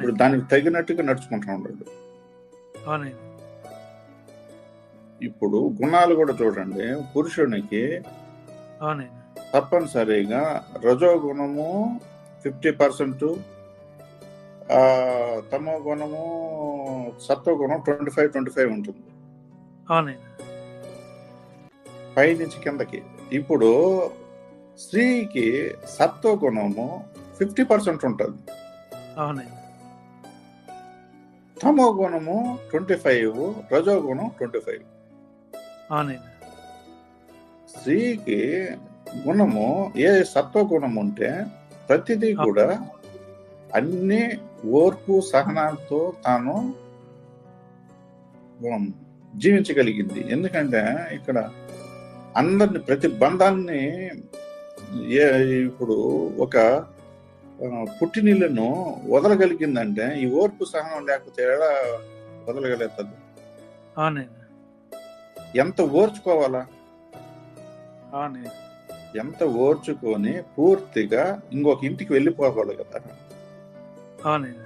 ఇప్పుడు దానికి తగినట్టుగా నడుచుకుంటా ఉన్నాడు. అవునండి. ఇప్పుడు గుణాలు కూడా చూడండి, పురుషునికి అవునండి. తప్పనిసరిగా రజోగుణము 50%, తమో గుణము సత్వగుణం 25-25 ఉంటుంది అవునండి. పై నుంచి కిందకి. ఇప్పుడు స్త్రీకి సత్వగుణము 50% ఉంటుంది, అవునండి. తమో గుణము 25, రజోగుణం 25. అవునండి. స్త్రీకి గుణము ఏ సత్వగుణం ఉంటే ప్రతిదీ కూడా అన్ని ఓర్పు సహనంతో తాను జీవించగలిగింది. ఎందుకంటే ఇక్కడ అందరిని, ప్రతి బంధాన్ని, ఇప్పుడు ఒక పుట్టినీళ్ళను వదలగలిగిందంటే ఈ ఓర్పు సహనం లేకపోతే ఎలా వదలగలుగుతుంది? అవునండి. ఎంత ఓర్చుకోవాలా? అవునండి. ఎంత ఓర్చుకొని పూర్తిగా ఇంకొక ఇంటికి వెళ్ళిపోవాలి కదా. అవునండి.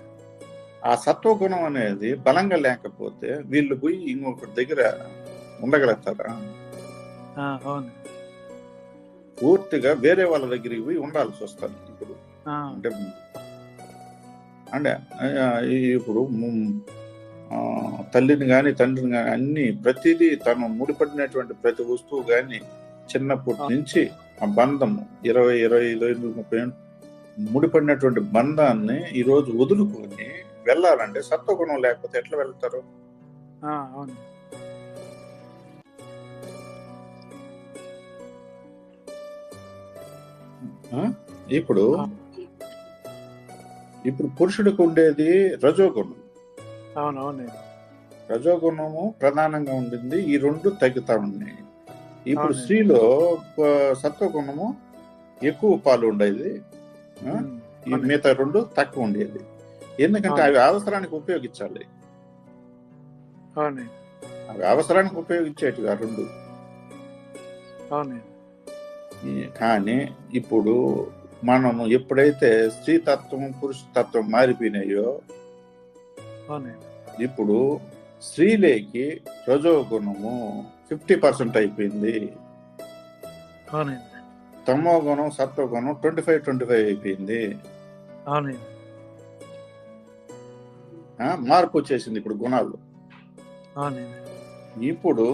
ఆ సత్వగుణం అనేది బలంగా లేకపోతే వీళ్ళు పోయి ఇంకొకటి దగ్గర ఉండగలుగుతారా? అవును. పూర్తిగా వేరే వాళ్ళ దగ్గరికి పోయి ఉండాల్సి వస్తుంది. ఇప్పుడు అంటే ఇప్పుడు తల్లిని కానీ తండ్రిని కానీ అన్ని ప్రతిదీ తను ముడిపడినటువంటి ప్రతి వస్తువు కానీ చిన్నప్పటి నుంచి ఆ బంధము 20-25-30 ఏళ్ళు ముడిపడినటువంటి బంధాన్ని ఈరోజు వదులుకొని వెళ్ళాలంటే సత్వగుణం లేకపోతే ఎట్లా వెళ్తారు? అవును. ఇప్పుడు పురుషుడికి ఉండేది రజోగుణం. అవునవునండి. రజోగుణము ప్రధానంగా ఉండింది, ఈ రెండు తగ్గుతా ఉన్నాయి. ఇప్పుడు స్త్రీలో సత్వగుణము ఎక్కువ పాలు ఉండేది, ఈ మిగతా రెండు తక్కువ ఉండేది. ఎందుకంటే అవి అవసరానికి ఉపయోగించాలి, అవి అవసరానికి ఉపయోగించేటివి ఆ రెండు. కానీ ఇప్పుడు మనము ఎప్పుడైతే స్త్రీ తత్వం పురుష తత్వం మారిపోయినాయో ఇప్పుడు స్త్రీలేకి రజోగుణము 50% అయిపోయింది, తమో గుణం సత్వగుణం 25-25 అయిపోయింది. మార్పు వచ్చేసింది ఇప్పుడు గుణాలు. ఇప్పుడు